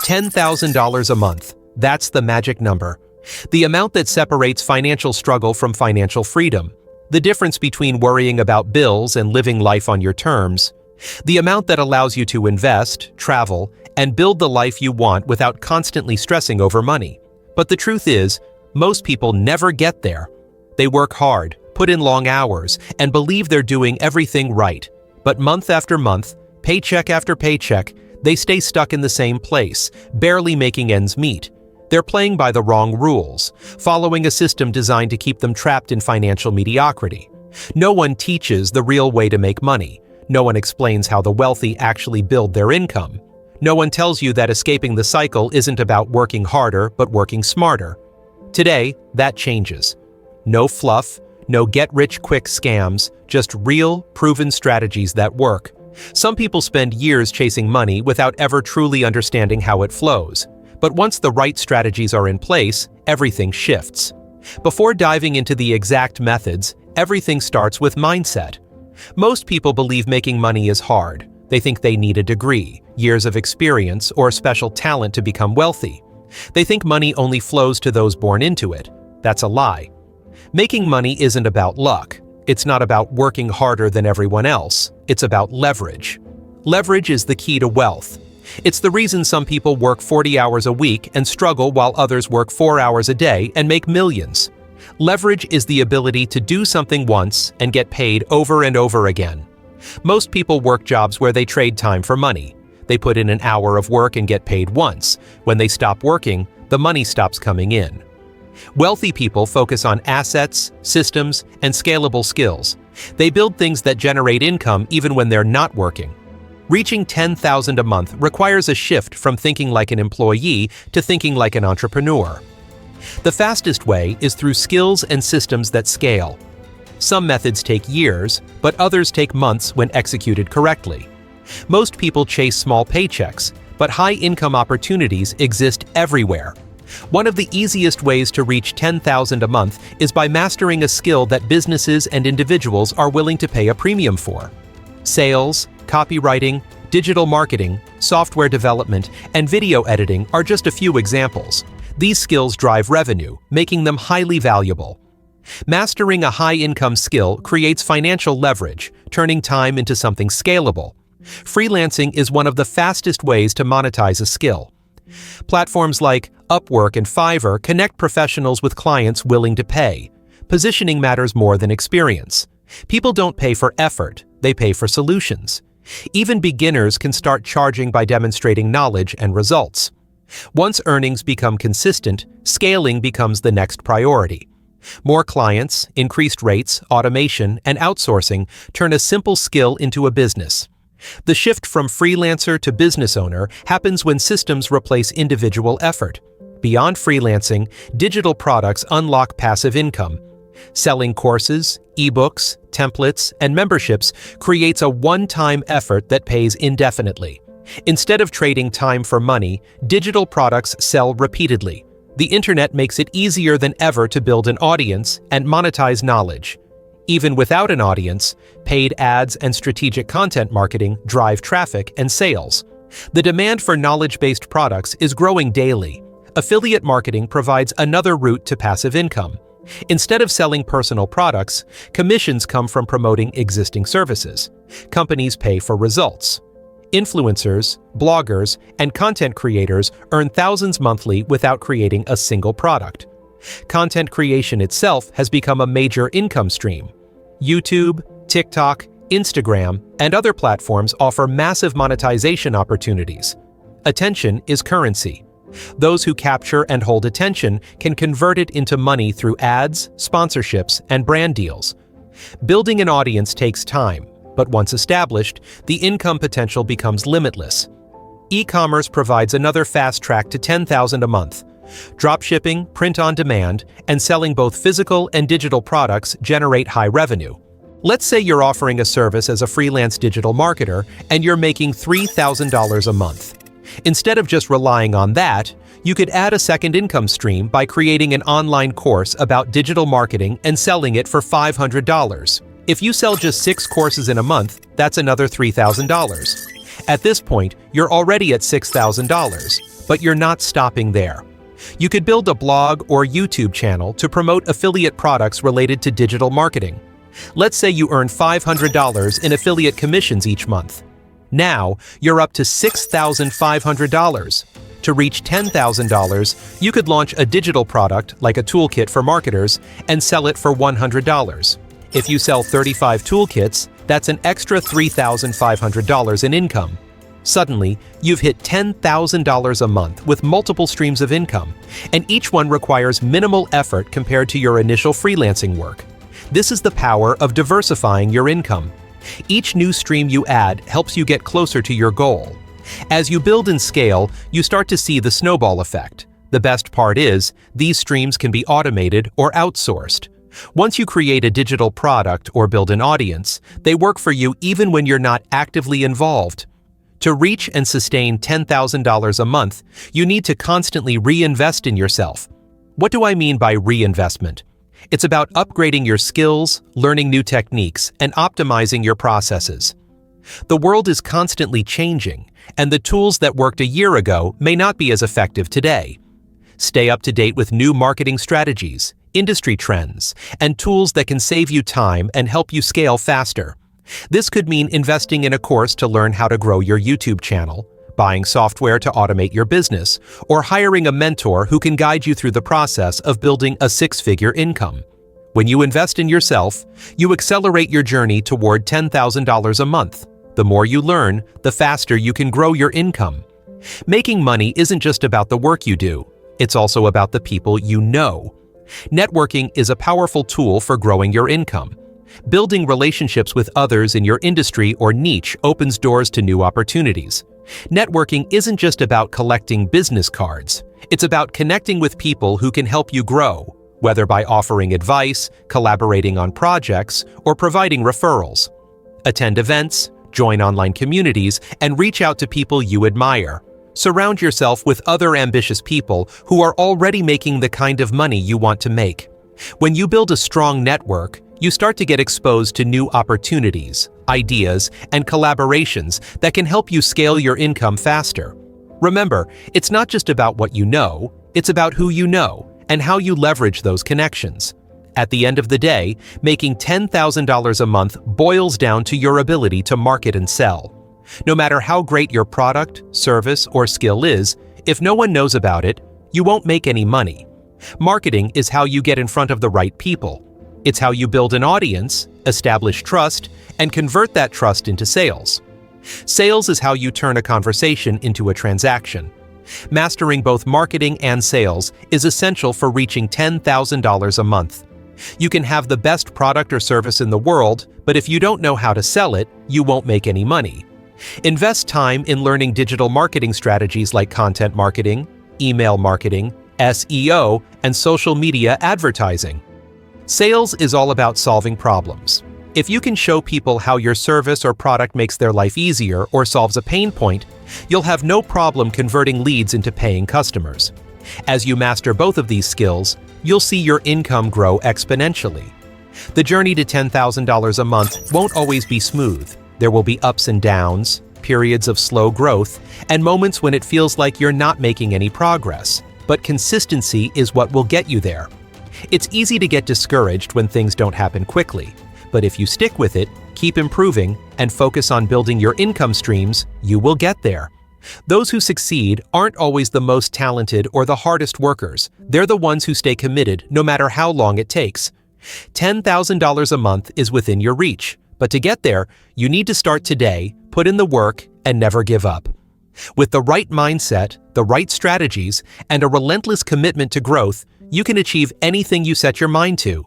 $10,000 a month. That's the magic number. The amount that separates financial struggle from financial freedom. The difference between worrying about bills and living life on your terms. The amount that allows you to invest, travel, and build the life you want without constantly stressing over money. But the truth is, most people never get there. They work hard, put in long hours, and believe they're doing everything right. But month after month, paycheck after paycheck, they stay stuck in the same place, barely making ends meet. They're playing by the wrong rules, following a system designed to keep them trapped in financial mediocrity. No one teaches the real way to make money. No one explains how the wealthy actually build their income. No one tells you that escaping the cycle isn't about working harder, but working smarter. Today, that changes. No fluff, no get-rich-quick scams, just real, proven strategies that work. Some people spend years chasing money without ever truly understanding how it flows. But once the right strategies are in place, everything shifts. Before diving into the exact methods, everything starts with mindset. Most people believe making money is hard. They think they need a degree, years of experience, or special talent to become wealthy. They think money only flows to those born into it. That's a lie. Making money isn't about luck. It's not about working harder than everyone else. It's about leverage. Leverage is the key to wealth. It's the reason some people work 40 hours a week and struggle while others work 4 hours a day and make millions. Leverage is the ability to do something once and get paid over and over again. Most people work jobs where they trade time for money. They put in an hour of work and get paid once. When they stop working, the money stops coming in. Wealthy people focus on assets, systems, and scalable skills. They build things that generate income even when they're not working. Reaching $10,000 a month requires a shift from thinking like an employee to thinking like an entrepreneur. The fastest way is through skills and systems that scale. Some methods take years, but others take months when executed correctly. Most people chase small paychecks, but high-income opportunities exist everywhere. One of the easiest ways to reach $10,000 a month is by mastering a skill that businesses and individuals are willing to pay a premium for. Sales, copywriting, digital marketing, software development, and video editing are just a few examples. These skills drive revenue, making them highly valuable. Mastering a high-income skill creates financial leverage, turning time into something scalable. Freelancing is one of the fastest ways to monetize a skill. Platforms like Upwork and Fiverr connect professionals with clients willing to pay. Positioning matters more than experience. People don't pay for effort, they pay for solutions. Even beginners can start charging by demonstrating knowledge and results. Once earnings become consistent, scaling becomes the next priority. More clients, increased rates, automation, and outsourcing turn a simple skill into a business. The shift from freelancer to business owner happens when systems replace individual effort. Beyond freelancing, digital products unlock passive income. Selling courses, ebooks, templates, and memberships creates a one-time effort that pays indefinitely. Instead of trading time for money, digital products sell repeatedly. The internet makes it easier than ever to build an audience and monetize knowledge. Even without an audience, paid ads and strategic content marketing drive traffic and sales. The demand for knowledge-based products is growing daily. Affiliate marketing provides another route to passive income. Instead of selling personal products, commissions come from promoting existing services. Companies pay for results. Influencers, bloggers, and content creators earn thousands monthly without creating a single product. Content creation itself has become a major income stream. YouTube, TikTok, Instagram, and other platforms offer massive monetization opportunities. Attention is currency. Those who capture and hold attention can convert it into money through ads, sponsorships, and brand deals. Building an audience takes time, but once established, the income potential becomes limitless. E-commerce provides another fast track to $10,000 a month. Dropshipping, print on demand, and selling both physical and digital products generate high revenue. Let's say you're offering a service as a freelance digital marketer and you're making $3,000 a month. Instead of just relying on that, you could add a second income stream by creating an online course about digital marketing and selling it for $500. If you sell just 6 courses in a month, that's another $3,000. At this point, you're already at $6,000. But you're not stopping there. You could build a blog or YouTube channel to promote affiliate products related to digital marketing. Let's say you earn $500 in affiliate commissions each month. Now, you're up to $6,500. To reach $10,000, you could launch a digital product like a toolkit for marketers and sell it for $100. If you sell 35 toolkits, that's an extra $3,500 in income. Suddenly, you've hit $10,000 a month with multiple streams of income, and each one requires minimal effort compared to your initial freelancing work. This is the power of diversifying your income. Each new stream you add helps you get closer to your goal. As you build and scale, you start to see the snowball effect. The best part is, these streams can be automated or outsourced. Once you create a digital product or build an audience, they work for you even when you're not actively involved. To reach and sustain $10,000 a month, you need to constantly reinvest in yourself. What do I mean by reinvestment? It's about upgrading your skills, learning new techniques, and optimizing your processes. The world is constantly changing, and the tools that worked a year ago may not be as effective today. Stay up to date with new marketing strategies, industry trends, and tools that can save you time and help you scale faster. This could mean investing in a course to learn how to grow your YouTube channel, buying software to automate your business, or hiring a mentor who can guide you through the process of building a six-figure income. When you invest in yourself, you accelerate your journey toward $10,000 a month. The more you learn, the faster you can grow your income. Making money isn't just about the work you do, it's also about the people you know. Networking is a powerful tool for growing your income. Building relationships with others in your industry or niche opens doors to new opportunities. Networking isn't just about collecting business cards. It's about connecting with people who can help you grow, whether by offering advice, collaborating on projects, or providing referrals. Attend events, join online communities, and reach out to people you admire. Surround yourself with other ambitious people who are already making the kind of money you want to make. When you build a strong network, you start to get exposed to new opportunities, ideas, and collaborations that can help you scale your income faster. Remember, it's not just about what you know, it's about who you know and how you leverage those connections. At the end of the day, making $10,000 a month boils down to your ability to market and sell. No matter how great your product, service, or skill is, if no one knows about it, you won't make any money. Marketing is how you get in front of the right people. It's how you build an audience, establish trust, and convert that trust into sales. Sales is how you turn a conversation into a transaction. Mastering both marketing and sales is essential for reaching $10,000 a month. You can have the best product or service in the world, but if you don't know how to sell it, you won't make any money. Invest time in learning digital marketing strategies like content marketing, email marketing, SEO, and social media advertising. Sales is all about solving problems. If you can show people how your service or product makes their life easier or solves a pain point, you'll have no problem converting leads into paying customers. As you master both of these skills, you'll see your income grow exponentially. The journey to $10,000 a month won't always be smooth. There will be ups and downs, periods of slow growth, and moments when it feels like you're not making any progress. But consistency is what will get you there. It's easy to get discouraged when things don't happen quickly, but if you stick with it, keep improving, and focus on building your income streams, you will get there. Those who succeed aren't always the most talented or the hardest workers. They're the ones who stay committed no matter how long it takes. $10,000 a month is within your reach, but to get there, you need to start today, put in the work, and never give up. With the right mindset, the right strategies, and a relentless commitment to growth, you can achieve anything you set your mind to.